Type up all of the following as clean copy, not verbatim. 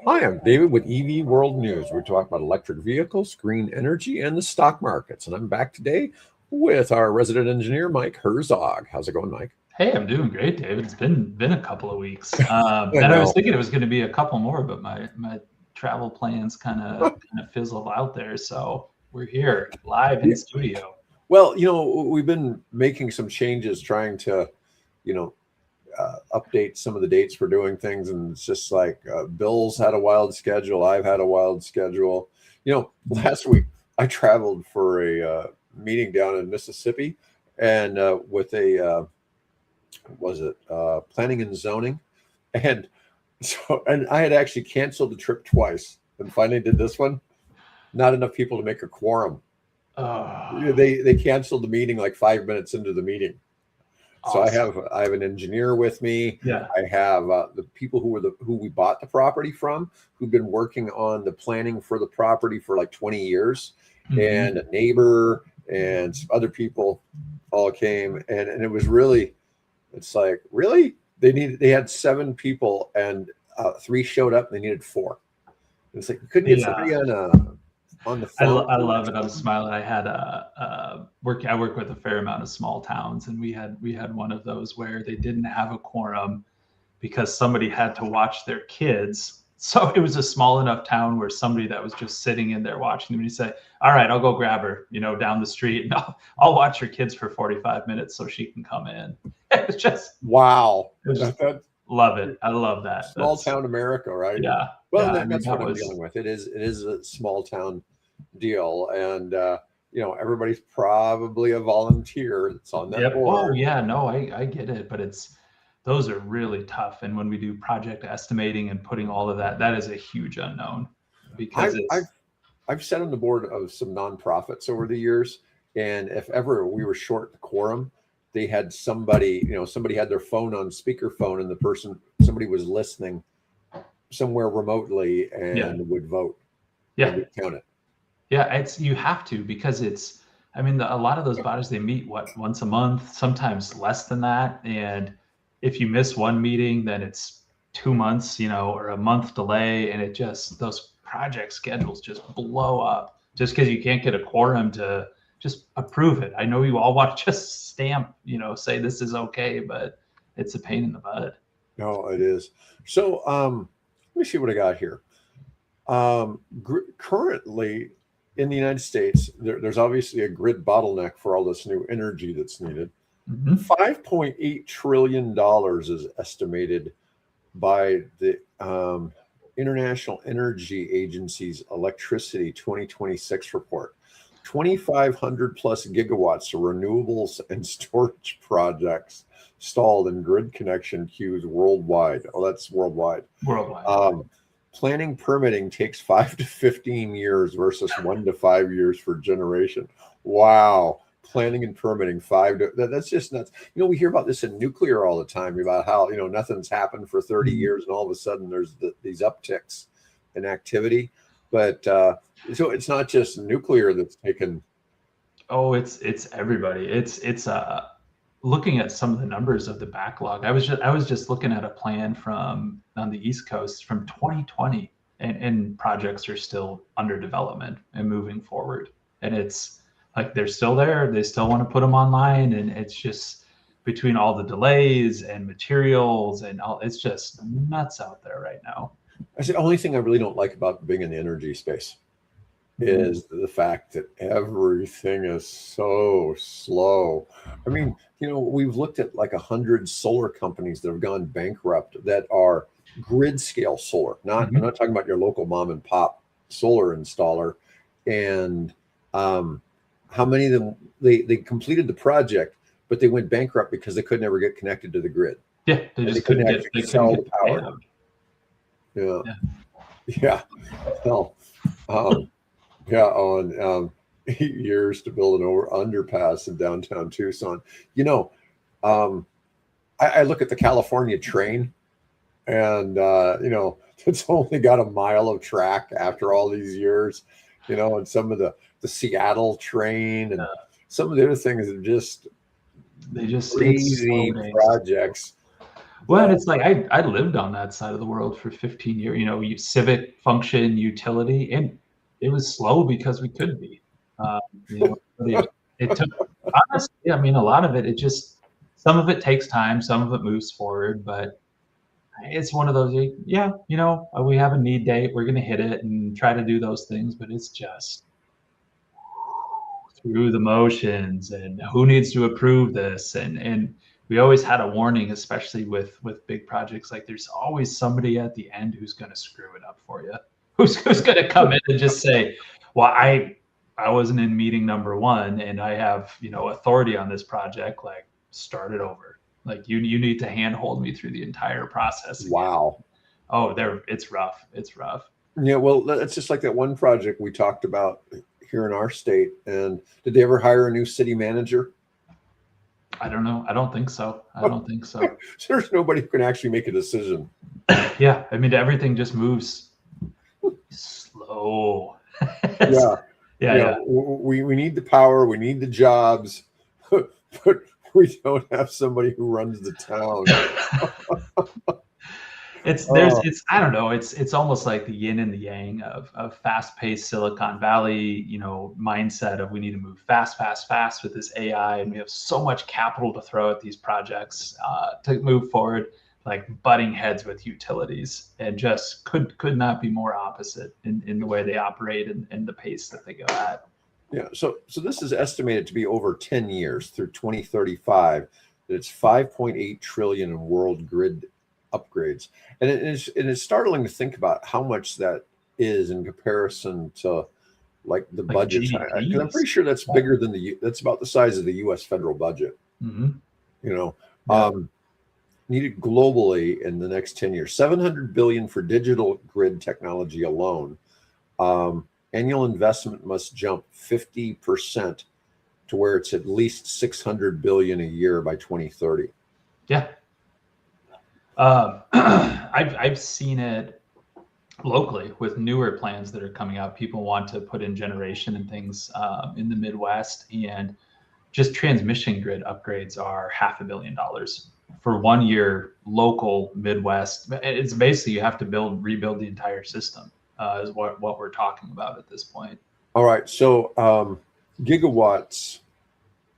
Hi, I'm David with EV World News. We're talking about electric vehicles, green energy, and the stock markets. And I'm back today with our resident engineer, Mike Herzog. How's it going, Mike? Hey, I'm doing great, David. It's been a couple of weeks, I and I was know. thinking it was going to be a couple more, but my travel plans kind of fizzled out there. So we're here live in Yeah. studio. Well, we've been making some changes, trying to, you know, update some of the dates for doing things. And it's just like Bill's had a wild schedule. I've had a wild schedule. Last week I traveled for a meeting down in Mississippi and with a was it planning and zoning, and and I had actually canceled the trip twice, and finally did this one. Not enough people to make a quorum. Oh, They canceled the meeting like 5 minutes into the meeting. So awesome. I have an engineer with me. Yeah. I have the people who we bought the property from, who've been working on the planning for the property for like 20 years, Hmm. and a neighbor and some other people all came, and it was really. It's like, really? They had 7 people, and 3 showed up, and they needed 4. And it's like, you couldn't get Yeah. somebody on the I phone. love it. I'm smiling. I work with a fair amount of small towns, and we had one of those where they didn't have a quorum because somebody had to watch their kids. So it was a small enough town where somebody that was just sitting in there watching them, and you say, "All right, I'll go grab her, down the street, and I'll watch her kids for 45 minutes so she can come in." It was just, Wow. it was just That's love it. I love that. small That's town America, right? yeah, Well, yeah. and I mean, that's that what I'm was dealing with. It is a small town deal, and everybody's probably a volunteer that's on that yep. Oh board. yeah, no, I get it, but those are really tough. And when we do project estimating and putting all of that, that is a huge unknown because I've I've it's I've sat on the board of some nonprofits over the years, and if ever we were short the quorum, they had somebody had their phone on speakerphone, and somebody was listening somewhere remotely yeah, and would vote, and yeah. we'd count it. Yeah, it's you have to because I mean, a lot of those bodies they meet once a month, sometimes less than that. And if you miss one meeting, then it's 2 months, or a month delay, and it just those project schedules just blow up just because you can't get a quorum to just approve it. I know you all want to just stamp, say this is okay, but it's a pain in the butt. No, it is. So, let me see what I got here. Currently in the United States, there's obviously a grid bottleneck for all this new energy that's needed. Hmm. $5.8 trillion is estimated by the International Energy Agency's Electricity 2026 report. 2,500 plus gigawatts of renewables and storage projects stalled in grid connection queues worldwide. Oh, that's worldwide. Worldwide. Um, Planning permitting takes 5 to 15 years versus 1 to 5 years for generation. Wow. Planning and permitting that's just nuts. We hear about this in nuclear all the time about how, nothing's happened for 30 Mhm. years and all of a sudden there's these upticks in activity. But so it's not just nuclear that's taken. Oh, it's everybody. It's looking at some of the numbers of the backlog. I was just looking at a plan from on the East Coast from 2020, and projects are still under development and moving forward. And it's like they're still there. They still want to put them online, and it's just between all the delays and materials and all, it's just nuts out there right now. That's the only thing I really don't like about being in the energy space Mhm. is the fact that everything is so slow. I mean, we've looked at like 100 solar companies that have gone bankrupt that are grid scale solar. I'm Mhm. not talking about your local mom and pop solar installer. And um, how many of them they completed the project, but they went bankrupt because they could never get connected to the grid Yeah, they and they just couldn't couldn't get actually they couldn't sell get the the power. payout. Yeah, Yeah. yeah. Well, um, yeah, on 8 years to build an underpass in downtown Tucson. You know, um, I look at the California train, and it's only got a mile of track after all these years. And some of the Seattle train and some of the other things are just They just it's crazy slow days. projects Well, and it's like I lived on that side of the world for 15 years, civic function, utility, and it was slow because we could be. Um, it took, honestly, I mean, a lot of it just, some of it takes time, some of it moves forward, but it's one of those, yeah, we have a need date, we're going to hit it and try to do those things, but it's just through the motions and who needs to approve this, and we always had a warning, especially with big projects, like there's always somebody at the end who's going to screw it up for you, who's going to come in and just say, well, I wasn't in meeting number one and I have authority on this project, like start it over, like you need to handhold me through the entire process again. Wow. Oh, it's rough. Yeah, well, that's just like that one project we talked about here in our state. And did they ever hire a new city manager? I don't know. I don't think so. There's nobody who can actually make a decision. Yeah, I mean, everything just moves slow. Yeah. We need the power, we need the jobs, but we don't have somebody who runs the town. I don't know. It's almost like the yin and the yang of fast-paced Silicon Valley, mindset of we need to move fast with this AI, and we have so much capital to throw at these projects to move forward, like butting heads with utilities, and just could not be more opposite in the way they operate and the pace that they go at. Yeah. So this is estimated to be over 10 years through 2035. That it's 5.8 trillion in world grid upgrades, and it's startling to think about how much that is in comparison to like the budget. Because I'm pretty sure that's bigger than that's about the size of the U.S. federal budget. Mm-hmm. Needed globally in the next 10 years, 700 billion for digital grid technology alone. Annual investment must jump 50% to where it's at least 600 billion a year by 2030. Yeah. I've seen it locally with newer plans that are coming out. People want to put in generation and things in the Midwest, and just transmission grid upgrades are $500 million for 1 year local Midwest. It's basically you have to rebuild the entire system is what we're talking about at this point. All right. So gigawatts,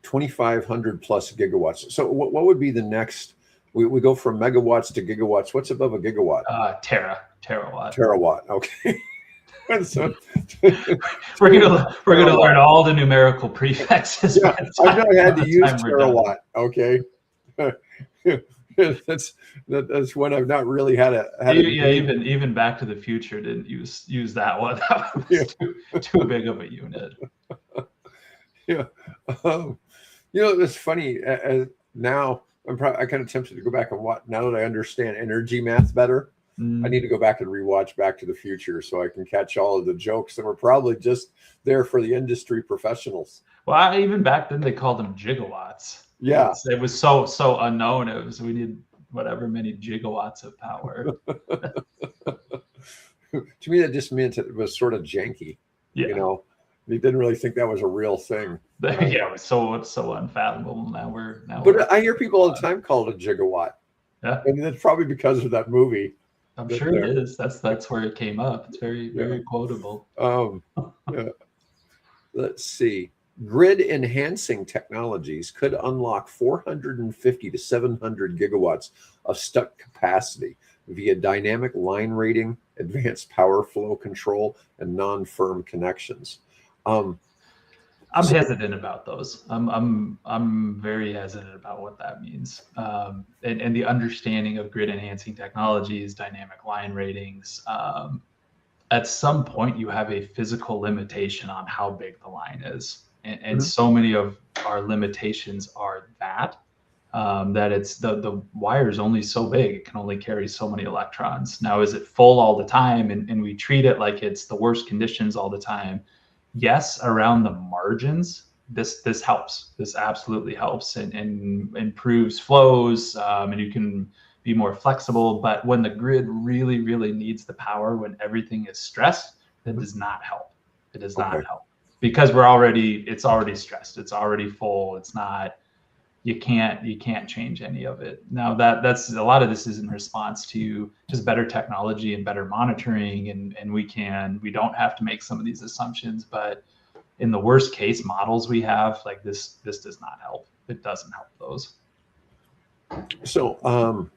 2,500 plus gigawatts. So what would be the next? We go from megawatts to gigawatts. What's above a gigawatt? Terawatt. Terawatt. Okay. So, we're gonna learn all the numerical prefixes. Yeah, I've not had to use terawatt. Okay. That's when I've not really had even Back to the Future didn't use that one. That was too big of a unit. Yeah. It's funny. Now I'm kind of tempted to go back and watch. Now that I understand energy math better, I need to go back and rewatch Back to the Future so I can catch all of the jokes that were probably just there for the industry professionals. Well, even back then they called them gigawatts. Yeah, it was so unknown. It was, we need whatever many gigawatts of power. To me, that just meant it was sort of janky. Yeah. They didn't really think that was a real thing. Yeah, it was so unfathomable. But I hear people all the time call it a gigawatt. Yeah, and that's probably because of that movie. I'm sure it is. That's where it came up. It's very quotable. Yeah. Let's see. Grid enhancing technologies could unlock 450 to 700 gigawatts of stuck capacity via dynamic line rating, advanced power flow control, and non-firm connections. I'm hesitant about those. I'm very hesitant about what that means. And the understanding of grid enhancing technologies, dynamic line ratings. At some point, you have a physical limitation on how big the line is, and so many of our limitations are that it's the wire is only so big; it can only carry so many electrons. Now, is it full all the time, and we treat it like it's the worst conditions all the time? Yes, around the margins, this helps. This absolutely helps and improves flows, and you can be more flexible. But when the grid really, really needs the power, when everything is stressed, that does not help. It does not help because it's already stressed. It's already full. It's not you can't change any of it. Now that's a lot of this is in response to just better technology and better monitoring, and we don't have to make some of these assumptions. But in the worst case models we have, like this does not help. It doesn't help those. So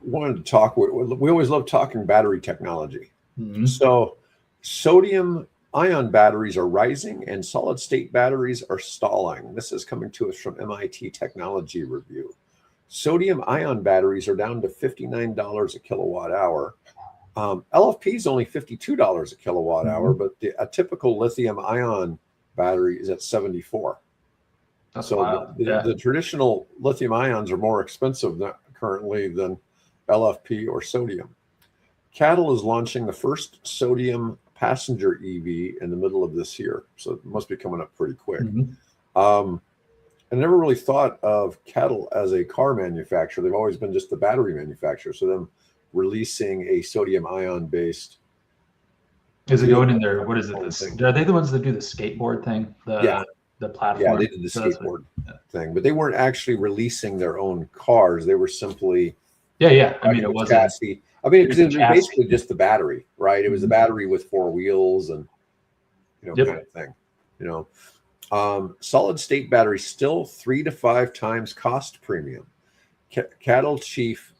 wanted to talk, we always love talking battery technology. Mm-hmm. So sodium ion batteries are rising and solid state batteries are stalling. This is coming to us from MIT Technology Review. Sodium ion batteries are down to $59 a kilowatt hour. LFP is only $52 a kilowatt hour, but a typical lithium ion battery is at 74. That's so wild. the traditional lithium ions are more expensive currently than LFP or sodium. CATL is launching the first sodium passenger EV in the middle of this year, so it must be coming up pretty quick. I never really thought of CATL as a car manufacturer. They've always been just the battery manufacturer. So them releasing a sodium ion based. Is it going in there? What is it? Are they the ones that do the skateboard thing? The platform. Yeah, they did the skateboard thing, but they weren't actually releasing their own cars. They were simply I mean, it wasn't chassis. I mean, because it was basically just the battery, right? It was the battery with 4 wheels and kind of thing. Solid state battery still 3 to 5 times cost premium. CATL chief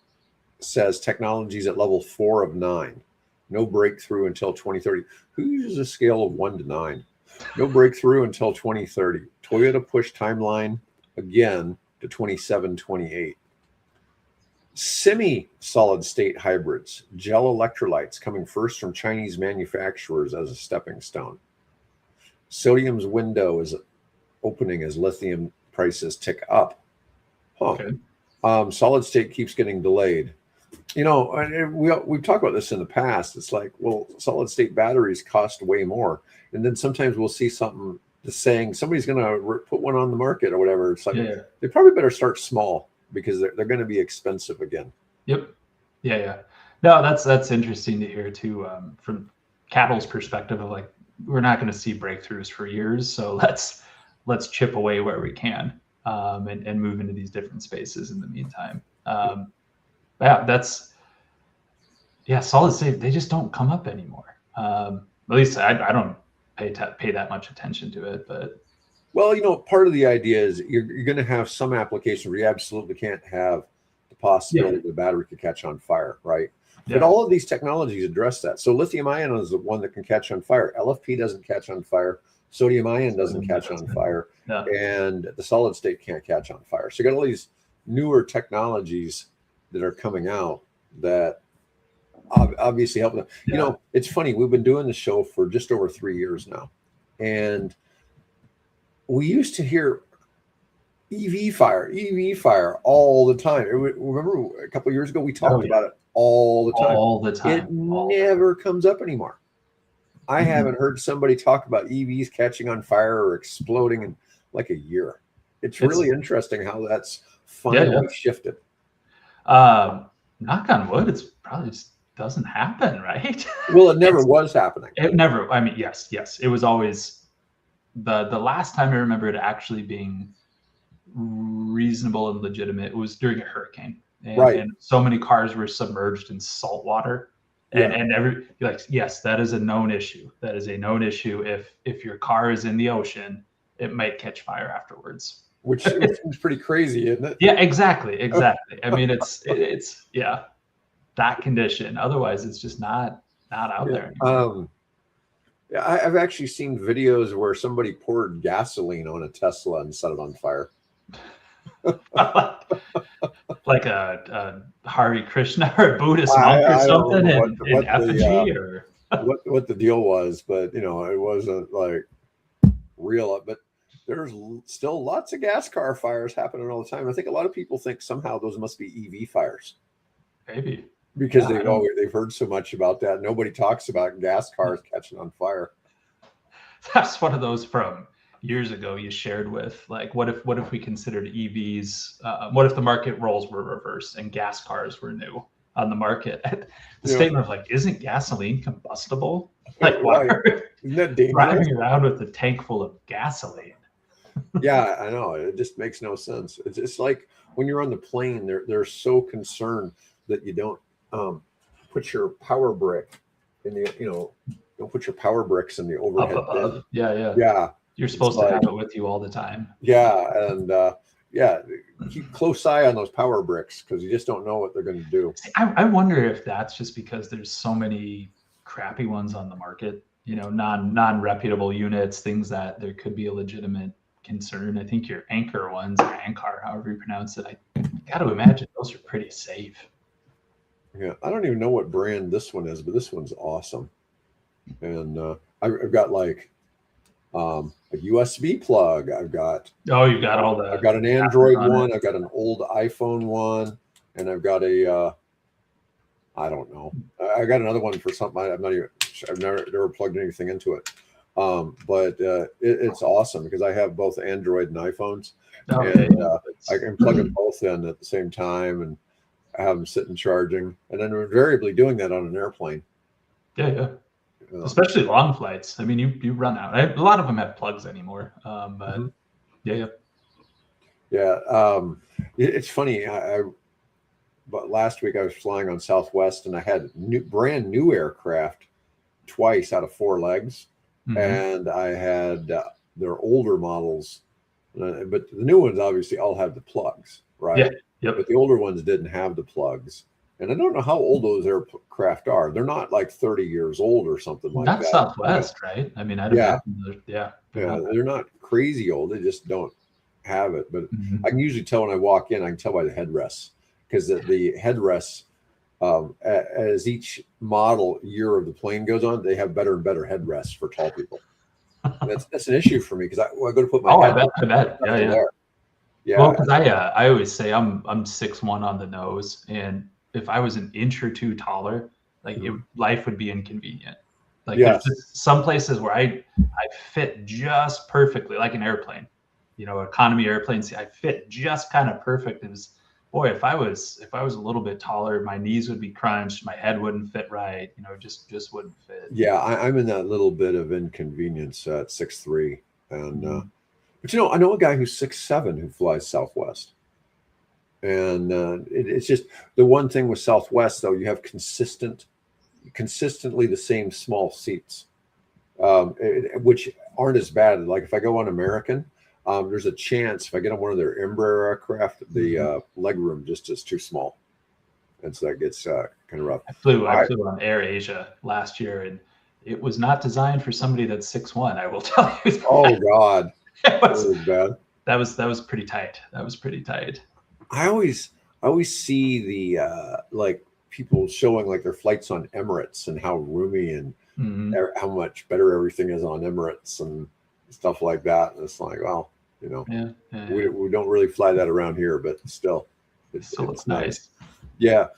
says technology's at level 4 of 9. No breakthrough until 2030. Who uses a scale of 1 to 9? No breakthrough until 2030. Toyota pushed timeline again to 27, 28. Semi-solid state hybrids, gel electrolytes coming first from Chinese manufacturers as a stepping stone. Sodium's window is opening as lithium prices tick up. Solid state keeps getting delayed. We've talked about this in the past. It's like, well, solid state batteries cost way more. And then sometimes we'll see something saying somebody's going to put one on the market or whatever. It's like, they probably better start small because they're going to be expensive again. Yep. Yeah. No, that's interesting to hear too, from CATL's perspective of like, we're not going to see breakthroughs for years. So let's chip away where we can, and move into these different spaces in the meantime. Solid state, they just don't come up anymore. At least I don't pay that much attention to it, but. Well, part of the idea is you're going to have some application where you absolutely can't have the possibility the battery could catch on fire, right? But all of these technologies address that. So lithium ion is the one that can catch on fire. LFP doesn't catch on fire. Sodium ion doesn't catch on fire. And the solid state can't catch on fire. So you got all these newer technologies that are coming out that obviously help them. It's funny. We've been doing the show for just over 3 years now. And we used to hear EV fire all the time. Remember a couple of years ago, we talked about it all the time. It never comes up anymore. I haven't heard somebody talk about EVs catching on fire or exploding in like a year. It's really interesting how that's finally shifted. Knock on wood, it's probably just doesn't happen, right? Well, it never was happening. It never. I mean, yes. It was always the last time I remember it actually being reasonable and legitimate. It was during a hurricane, and so many cars were submerged in salt water, and you're like, yes, that is a known issue. That is a known issue. If your car is in the ocean, it might catch fire afterwards. Which seems pretty crazy, isn't it? Yeah, exactly. I mean, it's that condition. Otherwise, it's just not out there anymore. I've actually seen videos where somebody poured gasoline on a Tesla and set it on fire. Like a Hare Krishna or a Buddhist monk or something in effigy, or what the deal was, but it wasn't like real. But there's still lots of gas car fires happening all the time. I think a lot of people think somehow those must be EV fires. Maybe. Because they've heard so much about that. Nobody talks about gas cars catching on fire. That's one of those from years ago you shared with, like, what if we considered EVs, what if the market roles were reversed and gas cars were new on the market? The statement of like, isn't gasoline combustible? Like, why isn't that dangerous? Driving around with a tank full of gasoline? Yeah, I know. It just makes no sense. It's like when you're on the plane, they're so concerned that you don't um, put your power brick in the, don't put your power bricks in the Up overhead bin. above. Yeah, yeah. Yeah, You're it's supposed to like, have it with you all the time. yeah, and yeah, keep close eye on those power bricks because you just don't know what they're going to do. See, I wonder if that's just because there's so many crappy ones on the market, non-reputable units, things that there could be a legitimate concern. I think your Anchor ones, or Anchor, however you pronounce it, I got to imagine those are pretty safe. Yeah, I don't even know what brand this one is, but this one's awesome. And I've got like a USB plug. Oh, you got all I've the got an adapters Android on it. one. I've got an old iPhone one, and I've got a I don't know. I got another one for something. I'm not even. I've never plugged anything into it. But it's awesome because I have both Android and iPhones, Oh, yeah, and yeah. I can plug them both in at the same time and have them sitting charging. And then invariably doing that on an airplane. Yeah, yeah. Um, Especially long flights. I mean, you run out. A lot of them have plugs anymore. But mhm. yeah, yeah. Yeah, it's funny. But last week I was flying on Southwest, and I had brand new aircraft twice out of four legs, Mhm. and I had their older models, but the new ones obviously all have the plugs, Yeah, right? But yep. the older ones didn't have the plugs, and I don't know how old those aircraft are. They're not like 30 years old or something like Not that. But Southwest, right? I mean, I'd yeah, imagine they're yeah, not. they're not crazy old. They just don't have it. But I Mhm. can usually tell when I walk in. I can tell by the headrests because the headrests, as each model year of the plane goes on, they have better and better headrests for tall people. And that's an issue for me because I go to put my Oh, head, I bet. Yeah, nothing yeah. there. Well, Yeah, because I always say I'm 6'1" on the nose, and if I was an inch or two taller, like mhm. life would be inconvenient. Like there's Yes, just some places where I fit just perfectly, like an airplane, economy airplane. See, I fit just kind of perfect. It was, boy, if I was a little bit taller, my knees would be crunched, my head wouldn't fit right, just wouldn't fit. yeah, I'm in that little bit of inconvenience at 6'3", and Mhm. but I know a guy who's 6'7" who flies Southwest. And it's just the one thing with Southwest, though, you have consistently the same small seats, which aren't as bad. Like if I go on American, there's a chance if I get on one of their Embraer aircraft, the Mhm. leg room just is too small, and so that gets kind of rough. I flew All I right. flew on Air Asia last year, and it was not designed for somebody that's 6'1". I will tell you that. Oh God, It that was was bad. that was pretty tight. That was pretty tight. I always I always see the like people showing like their flights on Emirates and how roomy and Mhm. how much better everything is on Emirates and stuff like that. And it's like, well, Yeah, yeah, we, yeah. we don't really fly that around here, but still, It still it's looks nice. nice. Yeah.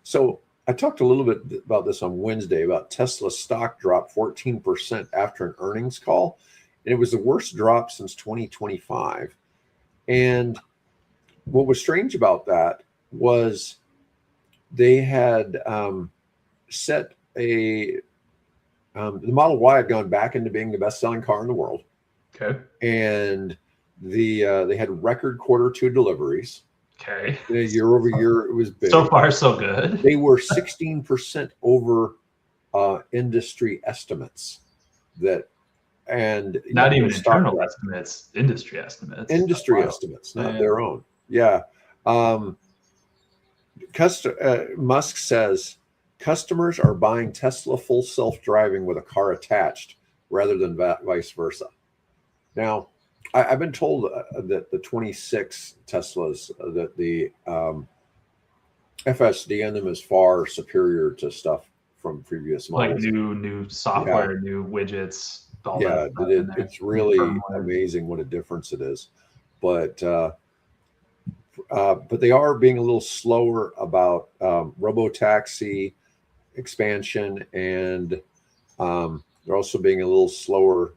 So I talked a little bit about this on Wednesday about Tesla stock dropped 14% after an earnings call. And it was the worst drop since 2025. And what was strange about that was they had set the Model Y had gone back into being the best selling car in the world. Okay. And they had record quarter two deliveries. Okay. Year over year, it was So big. far, so good. They were 16% over industry estimates. That and Not yet their even stock internal dropped. estimates, industry estimates. That's Industry wild. estimates, Yeah, not yeah. their own. Yeah. Um, Musk says customers are buying Tesla full self driving with a car attached rather than vice versa. Now, I've been told that the 26 Teslas, that the FSD in them is far superior to stuff from previous Like models. new Yeah, software, new widgets, all that yeah, stuff in there. it's New really firmware. amazing what a difference it is. But but they are being a little slower about robotaxi expansion, and they're also being a little slower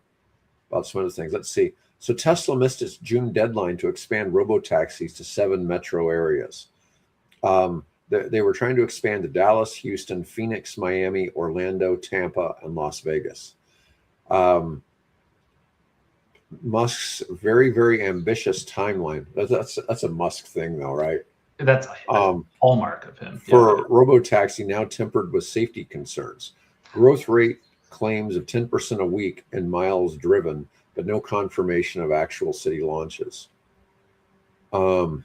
about some other things. Let's see. So Tesla missed its June deadline to expand robotaxis to 7 metro areas. They were trying to expand to Dallas, Houston, Phoenix, Miami, Orlando, Tampa, and Las Vegas. Um, Musk's very, very ambitious timeline. That's a Musk thing, though, right? That's a hallmark of him. For robotaxi, now tempered with safety concerns. Growth rate claims of 10% a week in miles driven, but no confirmation of actual city launches. The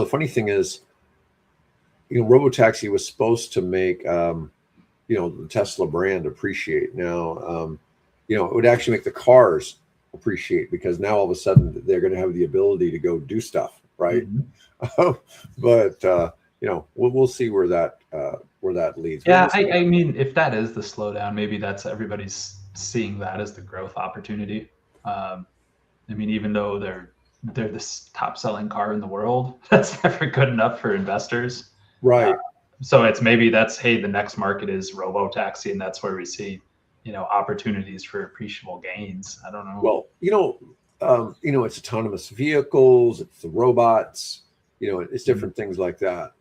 funny thing is, robotaxi was supposed to make, the Tesla brand appreciate. Now, it would actually make the cars appreciate, because now all of a sudden they're going to have the ability to go do stuff, right? Mm-hmm. But we'll see where that leads. Yeah, I mean, if that is the slowdown, maybe that's everybody's seeing that as the growth opportunity. I mean, even though they're the top selling car in the world, that's never good enough for investors. Right. So it's maybe that's, hey, the next market is robotaxi, and that's where we see, opportunities for appreciable gains. I don't know. Well, it's autonomous vehicles, it's the robots, it's different things like that.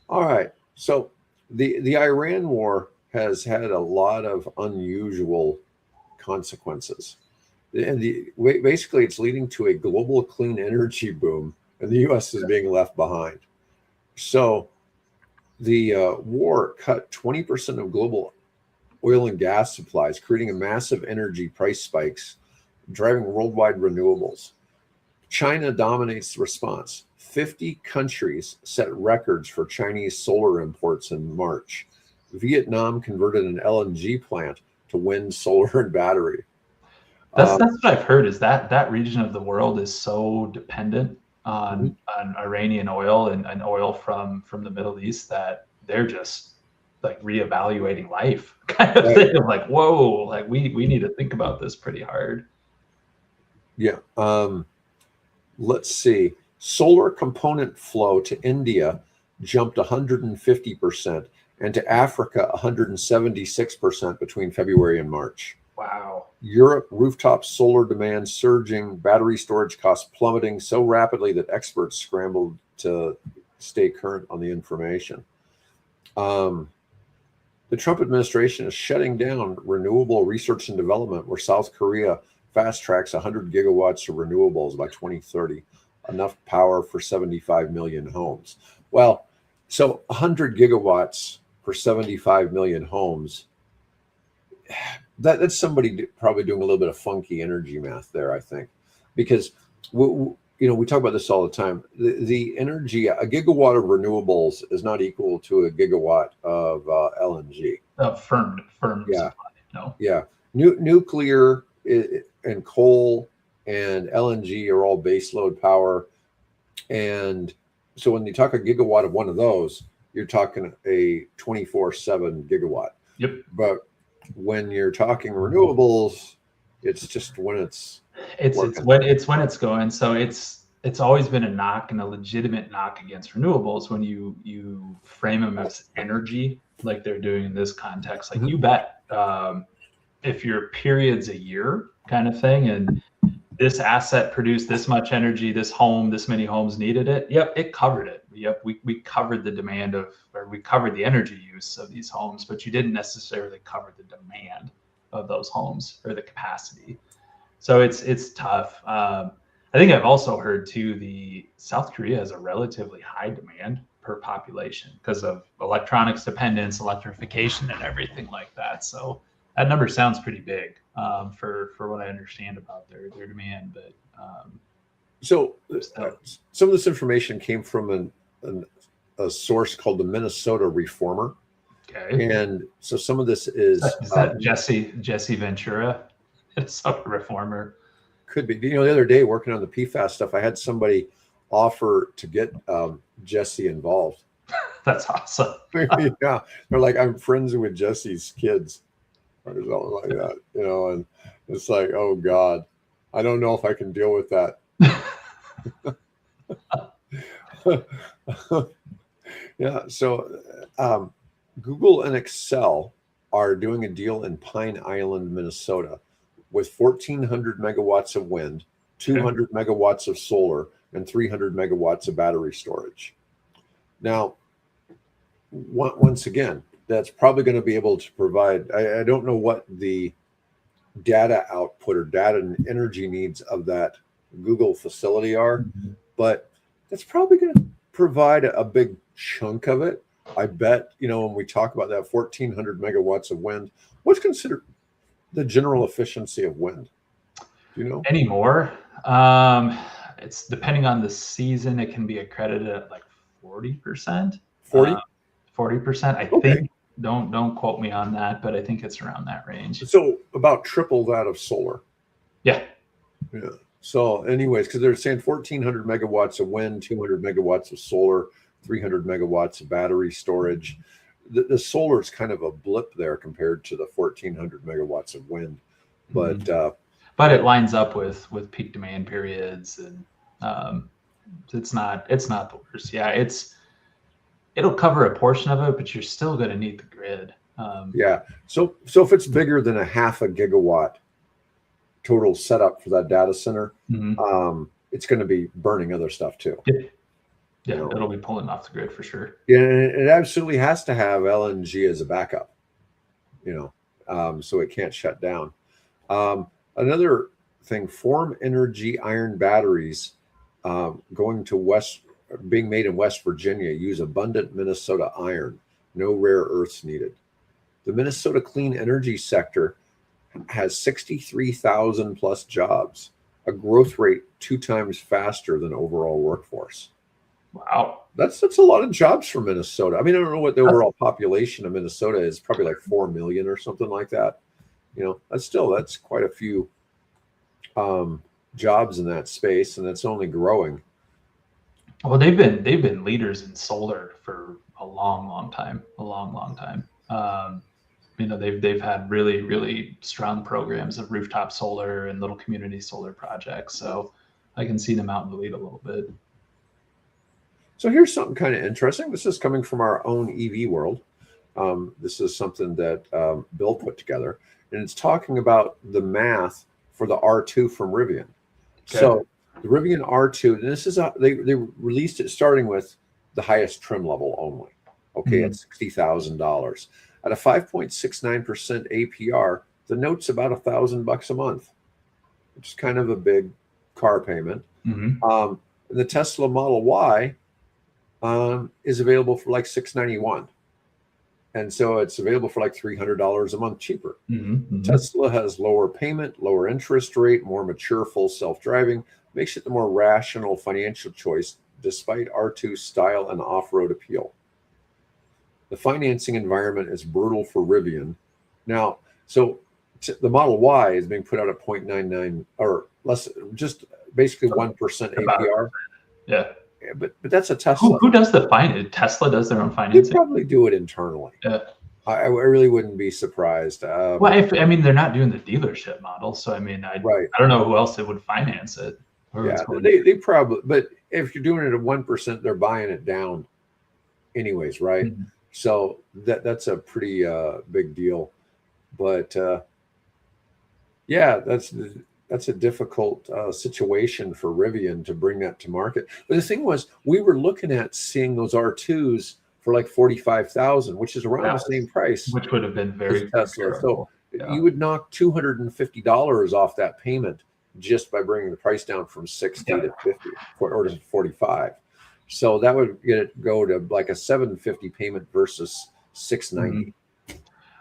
All right. So the Iran war has had a lot of unusual consequences. And basically it's leading to a global clean energy boom, and the U.S. is being left behind. So the war cut 20% of global oil and gas supplies, creating a massive energy price spikes, driving worldwide renewables. China dominates the response. 50 countries set records for Chinese solar imports in March. Vietnam converted an LNG plant to wind, solar, and battery. That's what I've heard, is that region of the world is so dependent on Iranian oil and oil from the Middle East that they're just like reevaluating life kind of thing. I'm like, whoa, like we need to think about this pretty hard. Yeah. Let's see. Solar component flow to India jumped 150%, and to Africa 176% between February and March. Wow. Europe rooftop solar demand surging, battery storage costs plummeting so rapidly that experts scrambled to stay current on the information. The Trump administration is shutting down renewable research and development, where South Korea fast tracks 100 gigawatts of renewables by 2030, enough power for 75 million homes. Well, so 100 gigawatts for 75 million homes, that's somebody probably doing a little bit of funky energy math there, I think, because we talk about this all the time. The energy, a gigawatt of renewables is not equal to a gigawatt of LNG. Firm Yeah. supply. No. Yeah. Nuclear and coal and LNG are all baseload power. And so when you talk a gigawatt of one of those, you're talking a 24/7 gigawatt. Yep. But when you're talking renewables, it's just when it's when it's going. So it's always been a knock, and a legitimate knock against renewables, when you frame them as energy, like they're doing in this context. Like, you bet, if your period's a year kind of thing, and this asset produced this much energy, this many homes needed it. Yep, it covered it. Yep, we covered the demand we covered the energy use of these homes, but you didn't necessarily cover the demand of those homes or the capacity. So it's tough. I think I've also heard too, the South Korea has a relatively high demand per population because of electronics dependence, electrification, and everything like that. So that number sounds pretty big for what I understand about their demand. But so some of this information came from a source called the Minnesota Reformer. Okay. And so some of this is that Jesse Ventura, Minnesota Reformer. Could be. The other day working on the PFAS stuff, I had somebody offer to get Jesse involved. That's awesome. Yeah, they're like, I'm friends with Jesse's kids, or something like that, and it's like, oh God, I don't know if I can deal with that. Yeah. So Google and Excel are doing a deal in Pine Island, Minnesota, with 1,400 megawatts of wind, 200 megawatts of solar, and 300 megawatts of battery storage. Now, once again, that's probably going to be able to provide, I don't know what the data output or data and energy needs of that Google facility are, but that's probably going to provide a big chunk of it. I bet, when we talk about that 1,400 megawatts of wind, what's considered the general efficiency of wind? Do you know? Anymore? It's depending on the season. It can be accredited at like 40%. 40? 40%, I think. Don't quote me on that, but I think it's around that range. So about triple that of solar. Yeah. So anyways, because they're saying 1,400 megawatts of wind, 200 megawatts of solar, 300 megawatts of battery storage. The solar is kind of a blip there compared to the 1,400 megawatts of wind, but it lines up with peak demand periods, and it's not the worst. Yeah, it'll cover a portion of it, but you're still going to need the grid. So if it's bigger than a half a gigawatt total setup for that data center, it's going to be burning other stuff too. Yeah, it'll be pulling off the grid for sure. Yeah, and it absolutely has to have LNG as a backup, so it can't shut down. Another thing, Form Energy iron batteries being made in West Virginia use abundant Minnesota iron, no rare earths needed. The Minnesota clean energy sector has 63,000 plus jobs, a growth rate 2 times faster than overall workforce. Wow. That's a lot of jobs for Minnesota. I mean, I don't know what the overall population of Minnesota is, probably like 4 million or something like that. That's quite a few jobs in that space, and it's only growing. Well, they've been leaders in solar for a long time. They've had really, really strong programs of rooftop solar and little community solar projects. So I can see them out in the lead a little bit. So here's something kind of interesting. This is coming from our own EV world. This is something that Bill put together, and it's talking about the math for the R2 from Rivian. Okay. So the Rivian R2, and this is they released it starting with the highest trim level only, at $60,000. At a 5.69% APR, the note's about $1,000 a month, which is kind of a big car payment. And the Tesla Model Y is available for like $691, and so it's available for like $300 a month cheaper. Tesla has lower payment, lower interest rate, more mature full self-driving, makes it the more rational financial choice despite R2's style and off-road appeal. The financing environment is brutal for Rivian. Now, so the Model Y is being put out at 0.99 or less, just basically 1% APR. Yeah. But that's a Tesla. Who does the finance? Tesla does their own financing. They probably do it internally. Yeah. I really wouldn't be surprised. Well, they're not doing the dealership model, so I don't know who else would finance it. Yeah, they probably. But if you're doing it at 1%, they're buying it down, anyways, right? So that's a pretty big deal. But that's a difficult situation for Rivian to bring that to market. But the thing was, we were looking at seeing those R2s for like $45,000, which is around the same price, which would have been very Tesla. So you would knock $250 off that payment just by bringing the price down from 60 to 50 or to 45. So that would go to like a $750 payment versus $690.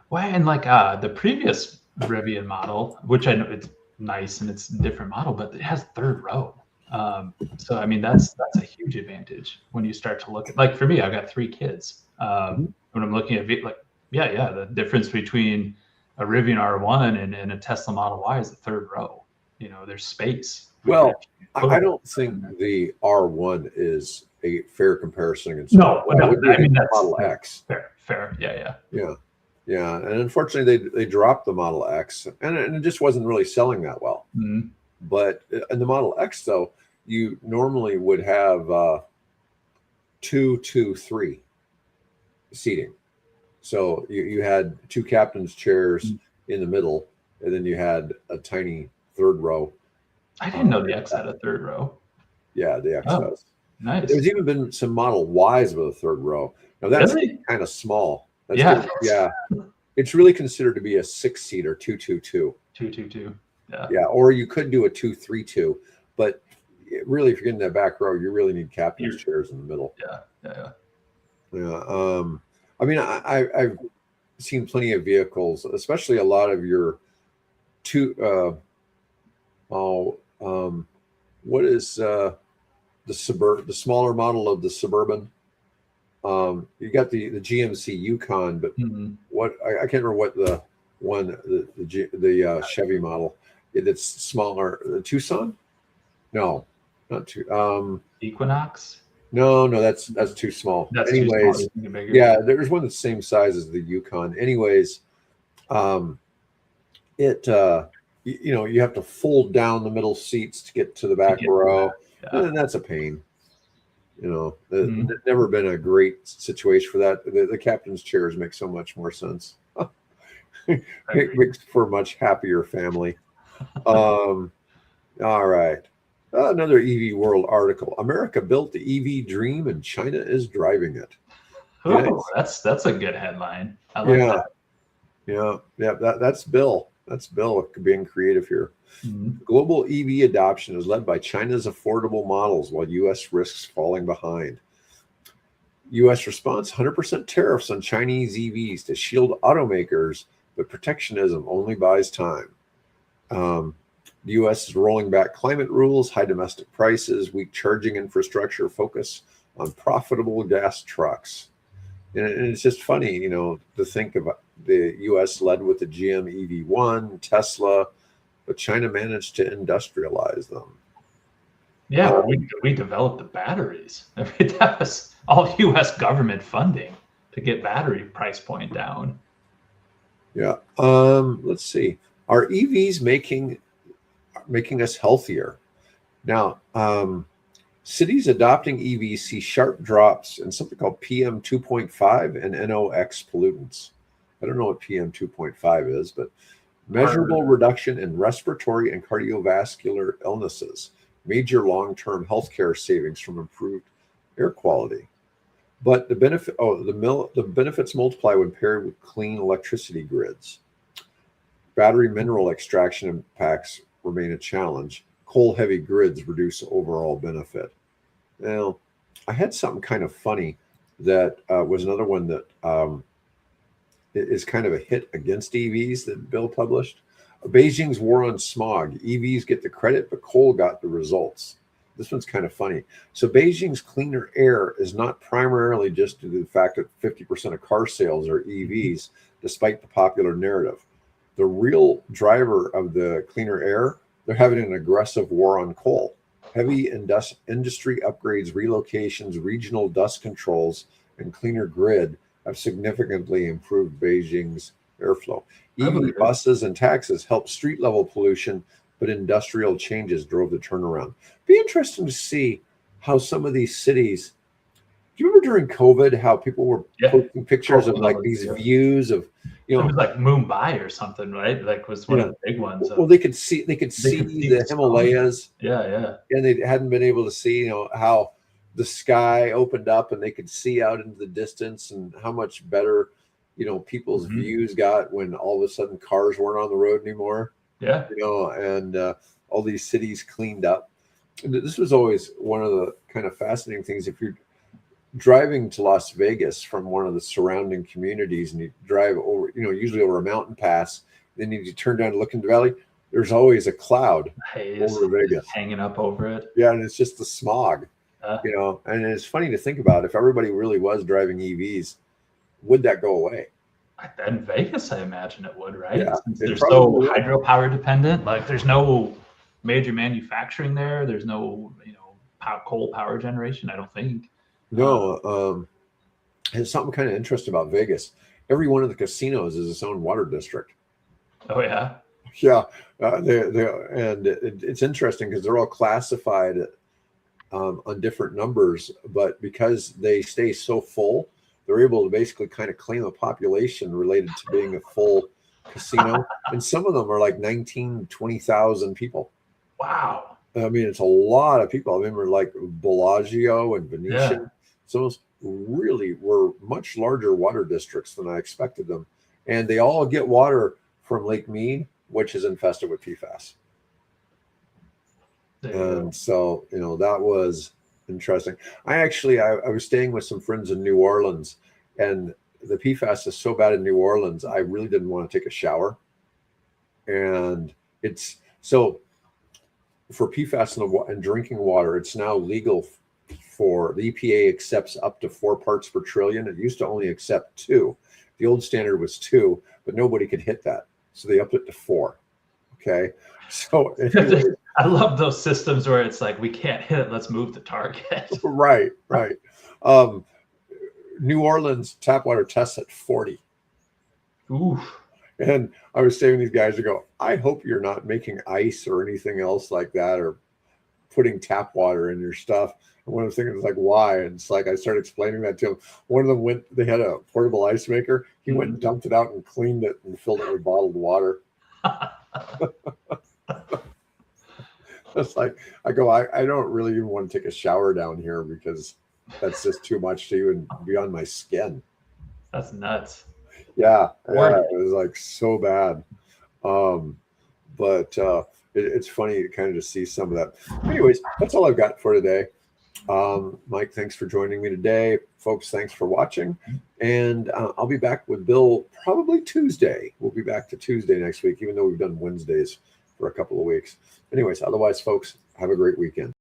Well, and like the previous Rivian model, which I know it's nice and it's a different model, but it has third row. So that's a huge advantage when you start to look at, like, for me, I've got 3 kids. When I'm looking at the difference between a Rivian R1 and a Tesla Model Y is the third row. There's space. Well, I don't think the R1 is a fair comparison against the Model X. Fair. Yeah. And unfortunately, they dropped the Model X, and it just wasn't really selling that well. But in the Model X, though, you normally would have 2-2-3 seating. So you had 2 captain's chairs in the middle, and then you had a tiny third row. I didn't know the X had a third row. Yeah, the X does. Nice. There's even been some Model Ys with a third row. Now that's kind of small. It's really considered to be a 6-seater, 2-2-2. 222. Yeah. Yeah, or you could do a 2-3-2, but really, if you're getting that back row, you really need captain's chairs in the middle. Yeah. Yeah. I mean, I've seen plenty of vehicles, especially a lot of your what is the smaller model of the Suburban? You got the GMC Yukon, but what I can't remember what the Chevy model that's smaller. The Tucson? No, not Equinox? No, that's too small. That's Anyways, too small. Bigger. Yeah, there's one that's the same size as the Yukon. Anyways, you have to fold down the middle seats to get to the back row, and that's a pain. Never been a great situation for that. The captain's chairs make so much more sense. It makes for a much happier family. All right. Another EV World article. America built the EV dream and China is driving it. Oh, that's a good headline. I like that. Yeah. That's Bill. That's Bill being creative here. Global EV adoption is led by China's affordable models, while U.S. risks falling behind. U.S. response: 100% tariffs on Chinese EVs to shield automakers, but protectionism only buys time. The U.S. is rolling back climate rules, high domestic prices, weak charging infrastructure, focus on profitable gas trucks. And it's just funny, to think of the U.S. led with the GM EV1, Tesla, but China managed to industrialize them. Yeah, we developed the batteries. I mean, that was all U.S. government funding to get battery price point down. Yeah. Let's see. Are EVs making us healthier? Now, cities adopting EVs see sharp drops in something called PM 2.5 and NOx pollutants. I don't know what PM 2.5 is, but measurable reduction in respiratory and cardiovascular illnesses, major long-term healthcare savings from improved air quality. But the benefits multiply when paired with clean electricity grids. Battery mineral extraction impacts remain a challenge. Coal-heavy grids reduce overall benefit. Now, I had something kind of funny that was another one that is kind of a hit against EVs that Bill published. Beijing's war on smog. EVs get the credit, but coal got the results. This one's kind of funny. So Beijing's cleaner air is not primarily just due to the fact that 50% of car sales are EVs, despite the popular narrative. The real driver of the cleaner air, they're having an aggressive war on coal. Heavy industry upgrades, relocations, regional dust controls, and cleaner grid have significantly improved Beijing's airflow. EV buses and taxis help street level pollution, but industrial changes drove the turnaround. Be interesting to see how some of these cities. Do you remember during COVID how people were posting pictures of like these views of, it was like Mumbai or something, right? Like was one of the big ones. Well, they could see the Himalayas. Yeah. And they hadn't been able to see, how the sky opened up and they could see out into the distance, and how much better, people's views got when all of a sudden cars weren't on the road anymore. Yeah. And all these cities cleaned up. And this was always one of the kind of fascinating things. If you're driving to Las Vegas from one of the surrounding communities and you drive over, usually over a mountain pass, then you turn down to look into the valley, there's always a cloud over Vegas hanging up over it. Yeah, and it's just the smog. And it's funny to think about, if everybody really was driving EVs, would that go away? In Vegas, I imagine it would, right? Yeah, Since they're so hydropower dependent. Like there's no major manufacturing there. There's no, coal power generation, I don't think. No. There's something kind of interesting about Vegas. Every one of the casinos is its own water district. Oh, yeah? Yeah. And it's interesting because they're all classified on different numbers, but because they stay so full, they're able to basically kind of claim a population related to being a full casino. And some of them are like 19, 20,000 people. Wow. I mean, it's a lot of people. I remember like Bellagio and Venetian. Some of those really were much larger water districts than I expected them. And they all get water from Lake Mead, which is infested with PFAS. There you go. And so, that was interesting. I was staying with some friends in New Orleans, and the PFAS is so bad in New Orleans, I really didn't want to take a shower. And it's so for PFAS in drinking water, it's now legal for the EPA accepts up to 4 parts per trillion. It used to only accept 2. The old standard was 2, but nobody could hit that. So they upped it to 4. Okay. So I love those systems where it's like, we can't hit it, let's move the target. Right. New Orleans tap water tests at 40. Oof. And I was saying to these guys, I go, I hope you're not making ice or anything else like that, or putting tap water in your stuff. And one of the things was like, why? And it's like, I started explaining that to them. One of them they had a portable ice maker. He went and dumped it out and cleaned it and filled it with bottled water. It's like, I go, I don't really even want to take a shower down here because that's just too much to even be on my skin. That's nuts. Yeah, it was like so bad. But it's funny to kind of just see some of that. Anyways, that's all I've got for today. Mike, thanks for joining me today. Folks, thanks for watching. And I'll be back with Bill probably Tuesday. We'll be back to Tuesday next week, even though we've done Wednesdays for a couple of weeks. Anyways, otherwise, folks, have a great weekend.